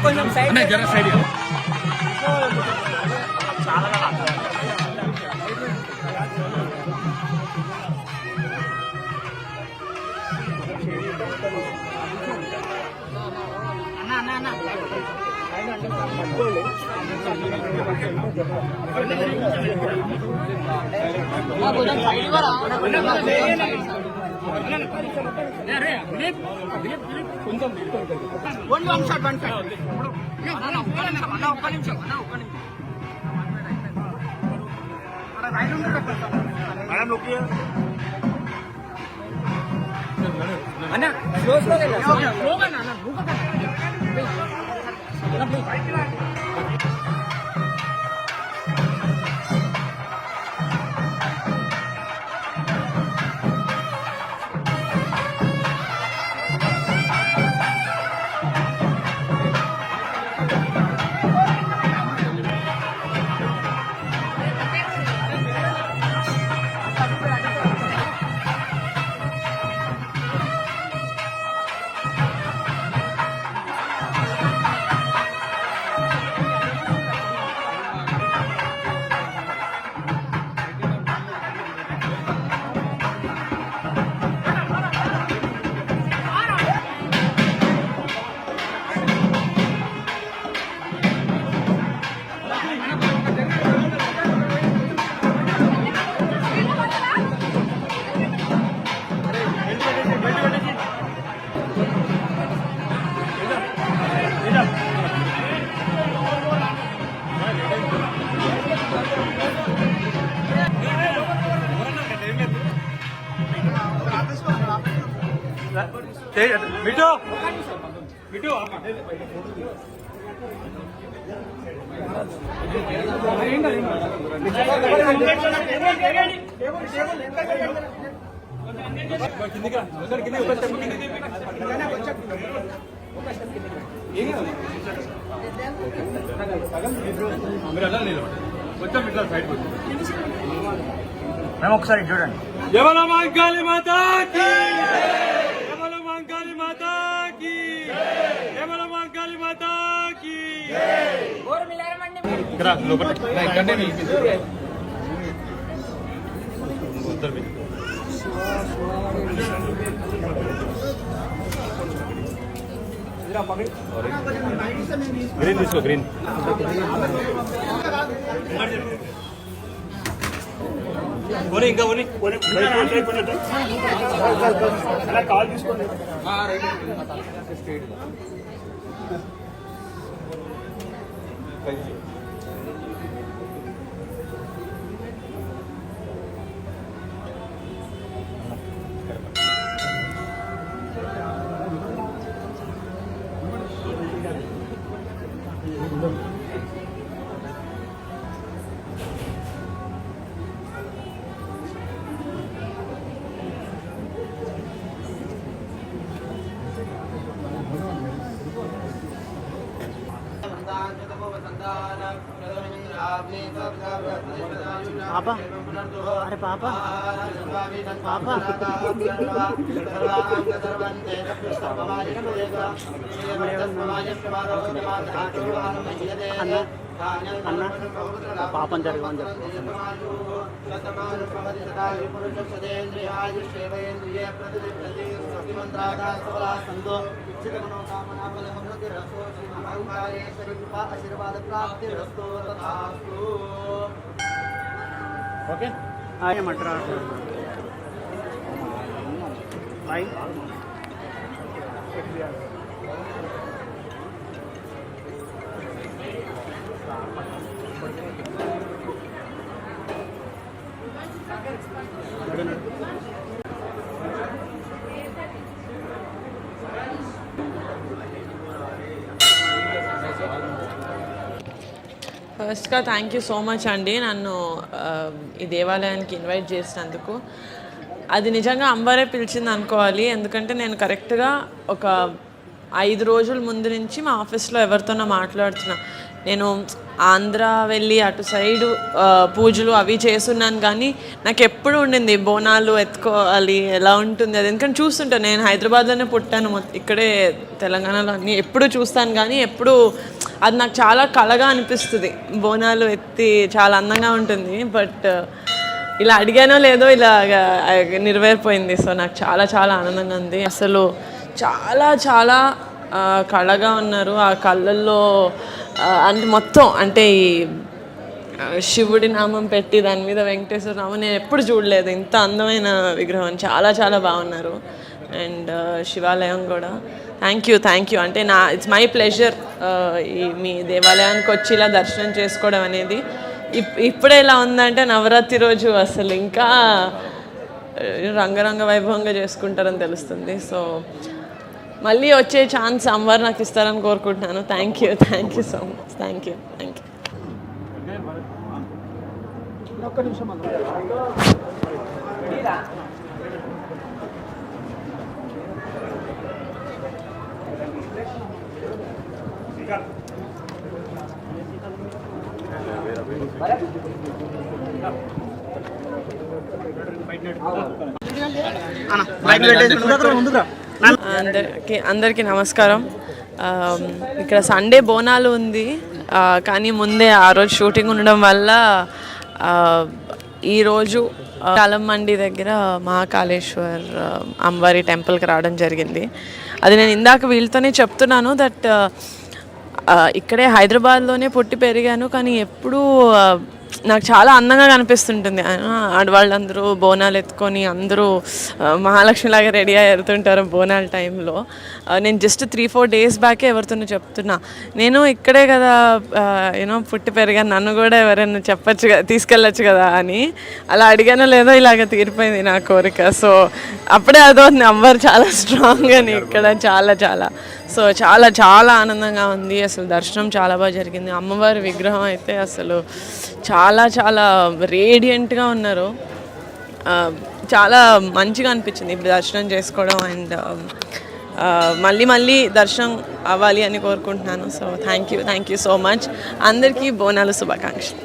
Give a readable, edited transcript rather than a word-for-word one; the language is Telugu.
కొంచెం సైడ్ జర సైడ్ చాలా అన్న స్లోగా మిఠు మిఠు మేము ఒకసారి చూడండి. జవల మంకాళి మాతాకి, జవల మంకాళి మాతాకి, జవల మంకాళి మాతాకి. ఇక్కడ లోపల గ్రీన్ తీసుకో, గ్రీన్ పోనీ, ఇంకా పోనీ కాల్ తీసుకోండి. पापा, अरे पापा, पापा అన్న పాపం జరగమని ఓకే ఏమంటారా ఫస్ట్గా థ్యాంక్ యూ సో మచ్ అండి నన్ను ఈ దేవాలయానికి ఇన్వైట్ చేసినందుకు. అది నిజంగా అంబరే పిలిచింది అనుకోవాలి, ఎందుకంటే నేను కరెక్ట్గా ఒక 5 రోజుల ముందు నుంచి మా ఆఫీస్లో ఎవరితోనో మాట్లాడుతున్నా. నేను ఆంధ్ర వెళ్ళి అటు సైడు పూజలు అవి చేస్తున్నాను, కానీ నాకు ఎప్పుడు ఉండింది బోనాలు ఎత్తుకోవాలి ఎలా ఉంటుంది అది. ఎందుకంటే చూస్తుంటాను, నేను హైదరాబాద్లోనే పుట్టాను, ఇక్కడే తెలంగాణలో అన్నీ ఎప్పుడు చూస్తాను, కానీ ఎప్పుడు అది నాకు చాలా కళగా అనిపిస్తుంది. బోనాలు ఎత్తి చాలా అందంగా ఉంటుంది. బట్ ఇలా అడిగానో లేదో ఇలా నెరవేరిపోయింది. సో నాకు చాలా చాలా ఆనందంగా ఉంది. అసలు చాలా చాలా కళగా ఉన్నారు. ఆ కళ్ళల్లో అంటే మొత్తం అంటే ఈ శివుడి నామం పెట్టి దాని మీద వెంకటేశ్వర నామం నేను ఎప్పుడు చూడలేదు ఇంత అందమైన విగ్రహం. చాలా చాలా బాగున్నారు. అండ్ శివాలయం కూడా థ్యాంక్ యూ అంటే ఇట్స్ మై ప్లెజర్ ఈ మీ దేవాలయానికి వచ్చి ఇలా దర్శనం చేసుకోవడం అనేది. ఇప్పుడే ఇలా ఉందంటే నవరాత్రి రోజు అసలు ఇంకా రంగరంగ వైభవంగా చేసుకుంటారని తెలుస్తుంది. సో మళ్ళీ వచ్చే ఛాన్స్ అమ్మవారు నాకు ఇస్తారని కోరుకుంటున్నాను. Thank you so much. Thank you. అందరికీ నమస్కారం. ఇక్కడ సండే బోనాలు ఉంది, కానీ ముందే ఆ రోజు షూటింగ్ ఉండడం వల్ల ఈరోజు కాలమండి దగ్గర మహాకాళేశ్వర్ అమ్మవారి టెంపుల్కి రావడం జరిగింది. అది నేను ఇందాక వీళ్ళతోనే చెప్తున్నాను దట్ ఇక్కడే హైదరాబాద్లోనే పుట్టి పెరిగాను, కానీ ఎప్పుడూ నాకు చాలా అందంగా కనిపిస్తుంటుంది. ఆడవాళ్ళందరూ బోనాలు ఎత్తుకొని అందరూ మహాలక్ష్మిలాగా రెడీ అయ్యి వెళ్తుంటారు బోనాల టైంలో. నేను జస్ట్ 3-4 డేస్ బ్యాకే ఎవరితోనో చెప్తున్నా, నేను ఇక్కడే కదా పుట్టి పెరిగాను, నన్ను కూడా ఎవరైనా చెప్పచ్చు కదా, తీసుకెళ్ళచ్చు కదా అని. అలా అడిగానో లేదో ఇలాగ తీరిపోయింది నా కోరిక. సో అప్పుడే అదవుతుంది అమ్మవారు చాలా స్ట్రాంగ్ అని ఇక్కడ చాలా చాలా సో చాలా చాలా ఆనందంగా ఉంది. అసలు దర్శనం చాలా బాగా జరిగింది. అమ్మవారి విగ్రహం అయితే అసలు చాలా చాలా రేడియంట్గా ఉన్నారు. చాలా మంచిగా అనిపించింది ఇప్పుడు దర్శనం చేసుకోవడం. అండ్ మళ్ళీ దర్శనం అవ్వాలి అని కోరుకుంటున్నాను. So thank you so much. అందరికీ బోనాలు శుభాకాంక్షలు.